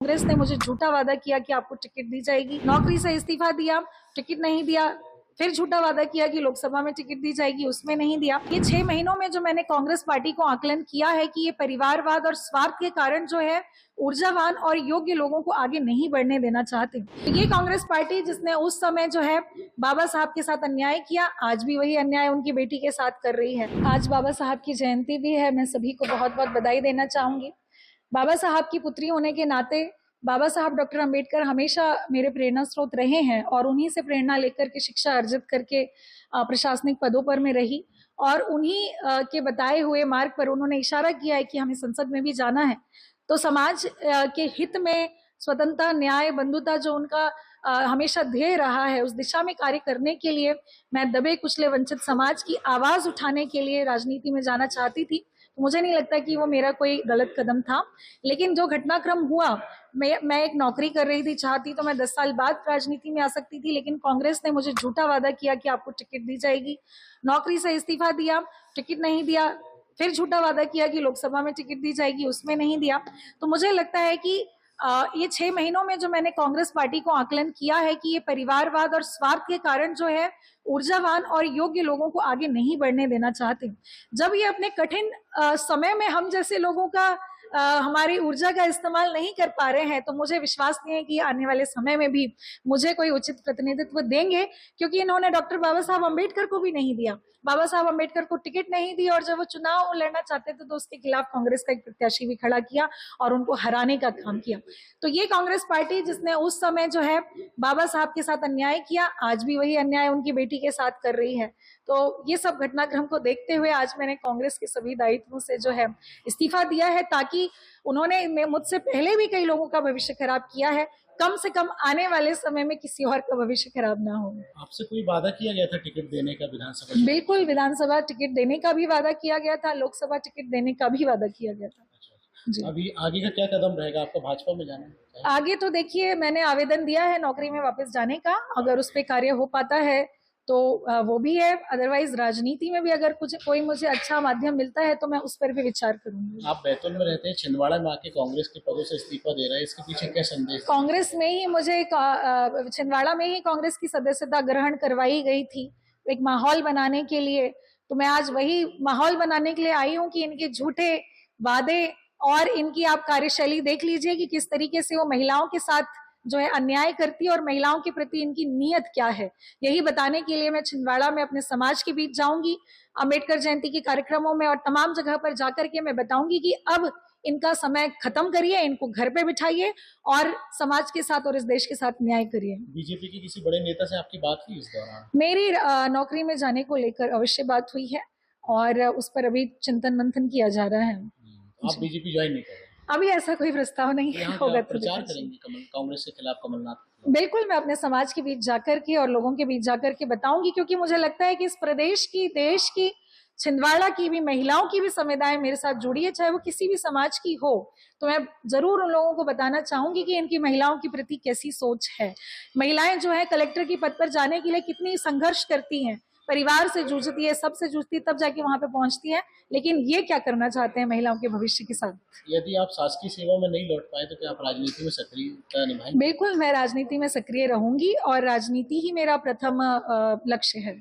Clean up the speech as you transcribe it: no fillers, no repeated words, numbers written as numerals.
कांग्रेस ने मुझे झूठा वादा किया कि आपको टिकट दी जाएगी, नौकरी से इस्तीफा दिया, टिकट नहीं दिया, फिर झूठा वादा किया कि लोकसभा में टिकट दी जाएगी, उसमें नहीं दिया। ये 6 महीनों में जो मैंने कांग्रेस पार्टी को आकलन किया है कि ये परिवारवाद और स्वार्थ के कारण जो है ऊर्जावान और योग्य लोगों को आगे नहीं बढ़ने देना चाहते। ये कांग्रेस पार्टी जिसने उस समय जो है बाबा साहब के साथ अन्याय किया, आज भी वही अन्याय उनकी बेटी के साथ कर रही है। आज बाबा साहब की जयंती भी है, मैं सभी को बहुत बहुत बधाई देना चाहूंगी। बाबा साहब की पुत्री होने के नाते बाबा साहब डॉक्टर अंबेडकर हमेशा मेरे प्रेरणा स्रोत रहे हैं और उन्हीं से प्रेरणा लेकर के शिक्षा अर्जित करके प्रशासनिक पदों पर मैं रही और उन्हीं के बताए हुए मार्ग पर उन्होंने इशारा किया है कि हमें संसद में भी जाना है। तो समाज के हित में स्वतंत्रता, न्याय, बंधुता जो उनका हमेशा ध्येय रहा है, उस दिशा में कार्य करने के लिए मैं दबे कुचले वंचित समाज की आवाज उठाने के लिए राजनीति में जाना चाहती थी। तो मुझे नहीं लगता कि वो मेरा कोई गलत कदम था, लेकिन जो घटनाक्रम हुआ, मैं एक नौकरी कर रही थी, चाहती तो मैं 10 साल बाद राजनीति में आ सकती थी, लेकिन कांग्रेस ने मुझे झूठा वादा किया कि आपको टिकट दी जाएगी, नौकरी से इस्तीफा दिया, टिकट नहीं दिया, फिर झूठा वादा किया कि लोकसभा में टिकट दी जाएगी, उसमें नहीं दिया। तो मुझे लगता है कि ये 6 महीनों में जो मैंने कांग्रेस पार्टी को आकलन किया है कि ये परिवारवाद और स्वार्थ के कारण जो है ऊर्जावान और योग्य लोगों को आगे नहीं बढ़ने देना चाहते। जब ये अपने कठिन समय में हम जैसे लोगों का हमारी ऊर्जा का इस्तेमाल नहीं कर पा रहे हैं, तो मुझे विश्वास नहीं है कि आने वाले समय में भी मुझे कोई उचित प्रतिनिधित्व देंगे, क्योंकि इन्होंने डॉक्टर बाबा साहब अम्बेडकर को भी नहीं दिया। बाबा साहब अम्बेडकर को टिकट नहीं दी और जब वो चुनाव लड़ना चाहते थे तो उसके खिलाफ कांग्रेस का एक प्रत्याशी भी खड़ा किया और उनको हराने का काम किया। तो ये कांग्रेस पार्टी जिसने उस समय जो है बाबा साहब के साथ अन्याय किया, आज भी वही अन्याय उनकी बेटी के साथ कर रही है। तो ये सब घटनाक्रम को देखते हुए आज मैंने कांग्रेस के सभी दायित्वों से जो है इस्तीफा दिया है, ताकि उन्होंने मुझसे पहले भी कई लोगों का भविष्य खराब किया है, कम से कम आने वाले समय में किसी और का भविष्य खराब ना हो। आपसे कोई वादा किया गया था टिकट देने का विधानसभा? बिल्कुल, विधानसभा टिकट देने का भी वादा किया गया था, लोकसभा टिकट देने का भी वादा किया गया था। जी। अभी आगे का क्या कदम रहेगा आपका? भाजपा में जाना है? आगे तो देखिए, मैंने आवेदन दिया है नौकरी में वापस जाने का, अगर उस पर कार्य हो पाता है तो वो भी है, अदरवाइज राजनीति में भी अगर कोई मुझे अच्छा माध्यम मिलता है तो मैं उस पर भी विचार करूंगी। आप बैतूल में रहते हैं, छिंदवाड़ा में आके कांग्रेस के पदों से इस्तीफा दे रहे हैं, इसके पीछे क्या संदेश? कांग्रेस में ही मुझे छिंदवाड़ा में ही कांग्रेस की सदस्यता ग्रहण करवाई गई थी एक माहौल बनाने के लिए, तो मैं आज वही माहौल बनाने के लिए आई हूँ कि इनके झूठे वादे और इनकी आप कार्यशैली देख लीजिए कि किस तरीके से वो महिलाओं के साथ जो है अन्याय करती है और महिलाओं के प्रति इनकी नीयत क्या है। यही बताने के लिए मैं छिंदवाड़ा में अपने समाज के बीच जाऊंगी, अंबेडकर जयंती के कार्यक्रमों में और तमाम जगह पर जाकर के मैं बताऊंगी कि अब इनका समय खत्म करिए, इनको घर पे बिठाइए और समाज के साथ और इस देश के साथ न्याय करिए। बीजेपी के किसी बड़े नेता से आपकी बात हुई इस दौरान? मेरी नौकरी में जाने को लेकर अवश्य बात हुई है और उस पर अभी चिंतन मंथन किया जा रहा है। आप बीजेपी ज्वाइन नहीं कर रहे? अभी ऐसा कोई प्रस्ताव नहीं होगा। प्रचार करेंगे कांग्रेस के खिलाफ कमलनाथ? बिल्कुल, मैं अपने समाज के बीच जाकर के और लोगों के बीच जाकर के बताऊंगी, क्योंकि मुझे लगता है कि इस प्रदेश की, देश की, छिंदवाड़ा की भी महिलाओं की भी समुदाय मेरे साथ जुड़ी है, चाहे वो किसी भी समाज की हो। तो मैं जरूर उन लोगों को बताना चाहूंगी कि इनकी महिलाओं के प्रति कैसी सोच है। महिलाएं जो है कलेक्टर की पद पर जाने के लिए कितनी संघर्ष करती हैं, परिवार से जूझती है, सबसे जूझती है, तब जाके वहां पे पहुंचती है। लेकिन ये क्या करना चाहते हैं महिलाओं के भविष्य के साथ? यदि आप शासकीय सेवा में नहीं लौट पाए तो क्या आप राजनीति में सक्रियता निभाएंगे? बिल्कुल, मैं राजनीति में सक्रिय रहूंगी और राजनीति ही मेरा प्रथम लक्ष्य है।